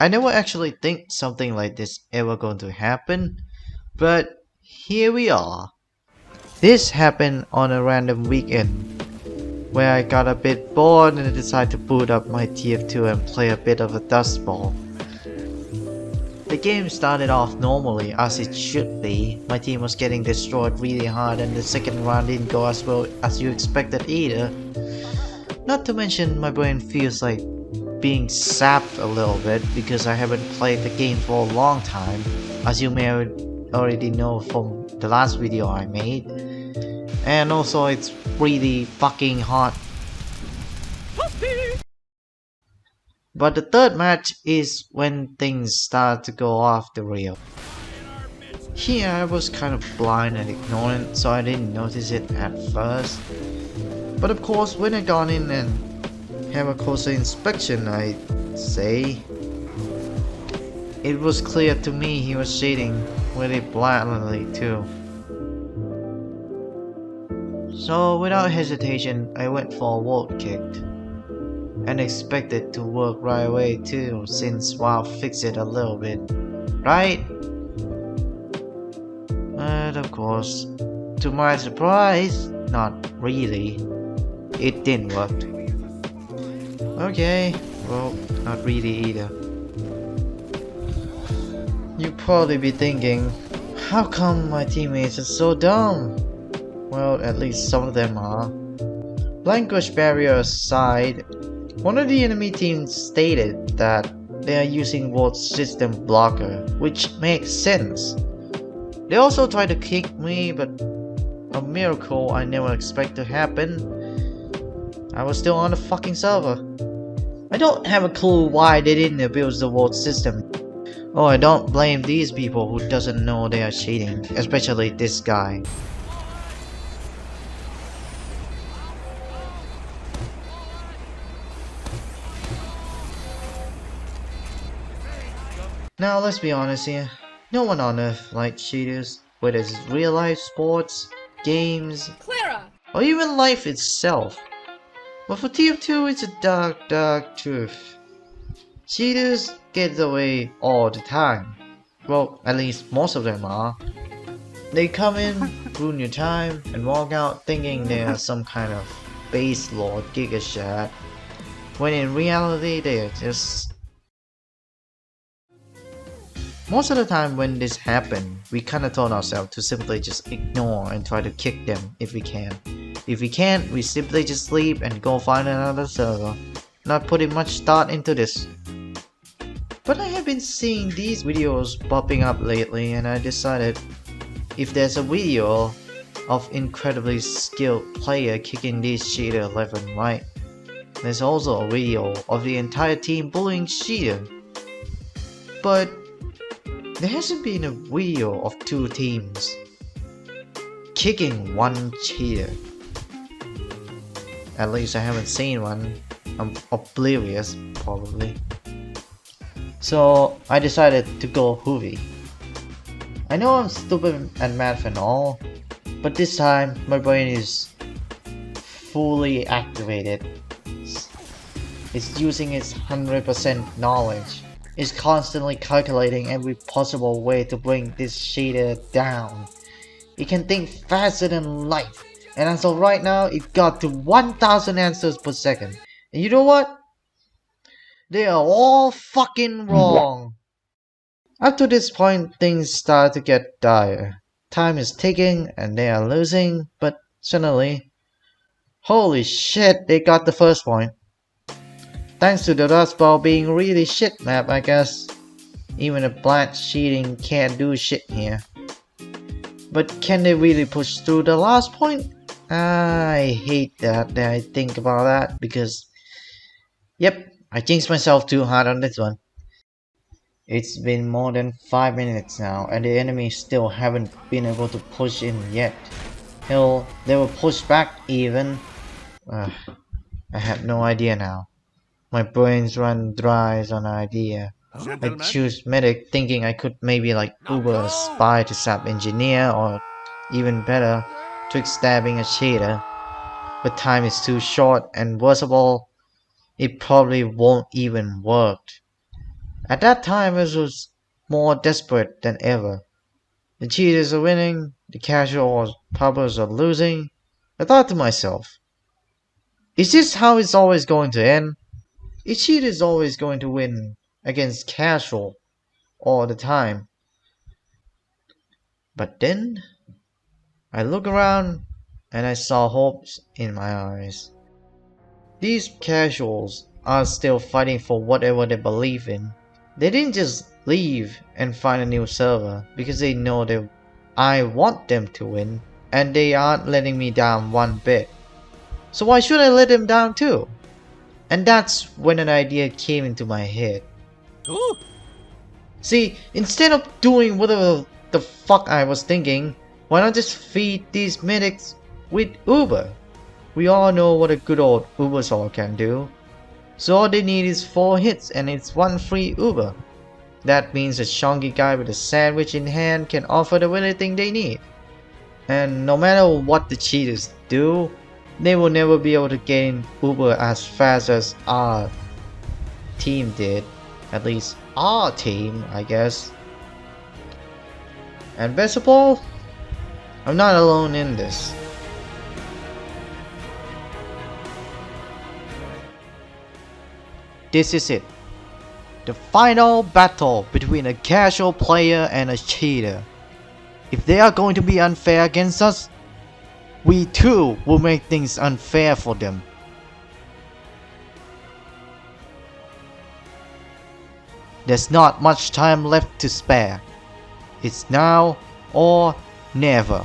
I never actually think something like this ever going to happen, but here we are. This happened on a random weekend, where I got a bit bored and decided to boot up my TF2 and play a bit of a dust ball. The game started off normally as it should be. My team was getting destroyed really hard and the second round didn't go as well as you expected either. Not to mention my brain feels like being sapped a little bit because I haven't played the game for a long time, as you may already know from the last video I made. And also it's really fucking hot. But the third match is when things start to go off the rail. Here I was kind of blind and ignorant, so I didn't notice it at first. But of course when I got in and have a closer inspection, I'd say, it was clear to me he was cheating really blatantly too. So without hesitation I went for a wall kick. And expected to work right away too, since WoW fixed it a little bit, right? But of course, to my surprise, not really. It didn't work. Okay, well, not really either. You'd probably be thinking, how come my teammates are so dumb? Well, at least some of them are. Language barrier aside, one of the enemy teams stated that they are using ward system blocker, which makes sense. They also tried to kick me, but a miracle I never expect to happen. I was still on the fucking server. I don't have a clue why they didn't abuse the ward system. Oh, I don't blame these people who doesn't know they are cheating, especially this guy. Now let's be honest here, no one on earth likes cheaters, whether it's real life sports, games, Clara! or even life itself. But for TF2 it's a dark truth. Cheaters get away all the time. Well, at least most of them are. They come in, ruin your time, and walk out thinking they are some kind of base lord gigashat, when in reality they are just... Most of the time when this happened, we kinda told ourselves to simply just ignore and try to kick them if we can. If we can't, we simply just sleep and go find another server, not putting much thought into this. But I have been seeing these videos popping up lately and I decided, if there's a video of incredibly skilled player kicking this cheater left and right, there's also a video of the entire team bullying cheater. But there hasn't been a video of two teams kicking one cheater. At least I haven't seen one. I'm oblivious, probably. So I decided to go Hoovy. I know I'm stupid at math and all, but this time my brain is fully activated. It's using its 100% knowledge. Is constantly calculating every possible way to bring this cheater down. It can think faster than light, and as of right now it got to 1000 answers per second. And you know what? They are all fucking wrong. Up to this point things start to get dire. Time is ticking and they are losing, but suddenly, holy shit, they got the first point. Thanks to the Dust Bowl being really shit map, I guess. Even a black cheating can't do shit here. But can they really push through the last point? I hate that I think about that because... Yep, I jinxed myself too hard on this one. It's been more than 5 minutes now and the enemy still haven't been able to push in yet. Hell, they were pushed back even. I have no idea now. My brains run dry on an idea. I choose medic thinking I could maybe like Uber a spy to sap engineer or even better, trick stabbing a cheater. But time is too short and worst of all, it probably won't even work. At that time, I was more desperate than ever. The cheaters are winning, the casual pubbers are losing. I thought to myself, is this how it's always going to end? Is cheaters always going to win against casual all the time? But then I looked around and I saw hopes in my eyes. These casuals are still fighting for whatever they believe in. They didn't just leave and find a new server because they know that I want them to win and they aren't letting me down one bit. So why should I let them down too? And that's when an idea came into my head. Ooh. See, instead of doing whatever the fuck I was thinking, why not just feed these medics with Uber? We all know what a good old Uber soul can do. So all they need is 4 hits and it's 1 free Uber. That means a chunky guy with a sandwich in hand can offer them anything they need. And no matter what the cheaters do, they will never be able to gain Uber as fast as our team did. At least our team, I guess. And best of all, I'm not alone in this. This is it. The final battle between a casual player and a cheater. If they are going to be unfair against us, we too will make things unfair for them. There's not much time left to spare. It's now or never.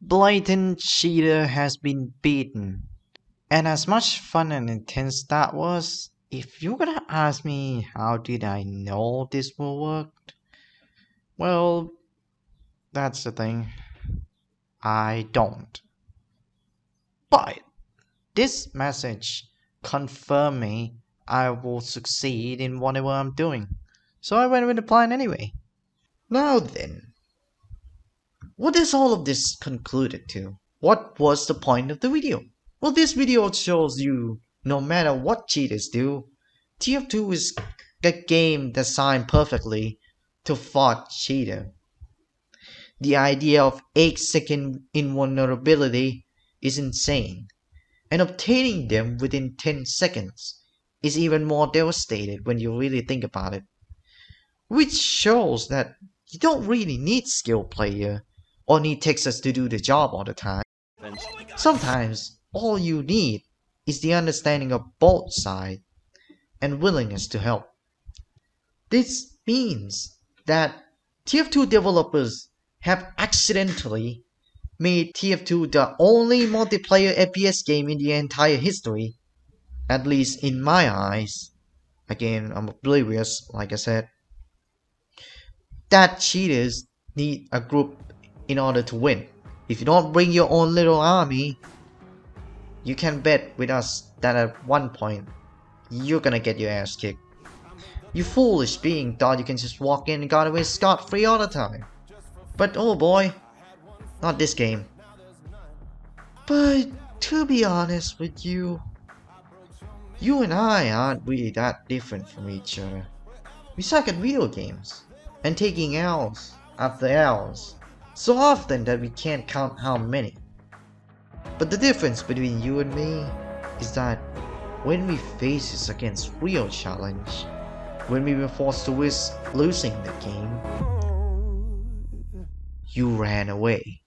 blatant cheater has been beaten. And as much fun and intense that was, if you're gonna ask me how did I know this will work, well, that's the thing. I don't. But this message confirmed me I will succeed in whatever I'm doing. So I went with the plan anyway. Now then, what is all of this concluded to? What was the point of the video? Well, this video shows you no matter what cheaters do, TF2 is a game designed perfectly to fight cheater. The idea of 8-second invulnerability is insane, and obtaining them within 10 seconds is even more devastating when you really think about it. Which shows that you don't really need skilled player or need Texas to do the job all the time. Sometimes all you need is the understanding of both sides and willingness to help. This means that TF2 developers have accidentally made TF2 the only multiplayer FPS game in the entire history, at least in my eyes. Again, I'm oblivious, like I said, that cheaters need a group in order to win. If you don't bring your own little army, you can bet with us that at one point, you're gonna get your ass kicked. You foolish being thought you can just walk in and got away scot-free all the time. But oh boy, not this game. But to be honest with you, you and I aren't really that different from each other. We suck at video games, and taking L's after L's, so often that we can't count how many. But the difference between you and me is that when we face against real challenge, when we were forced to risk losing the game, you ran away.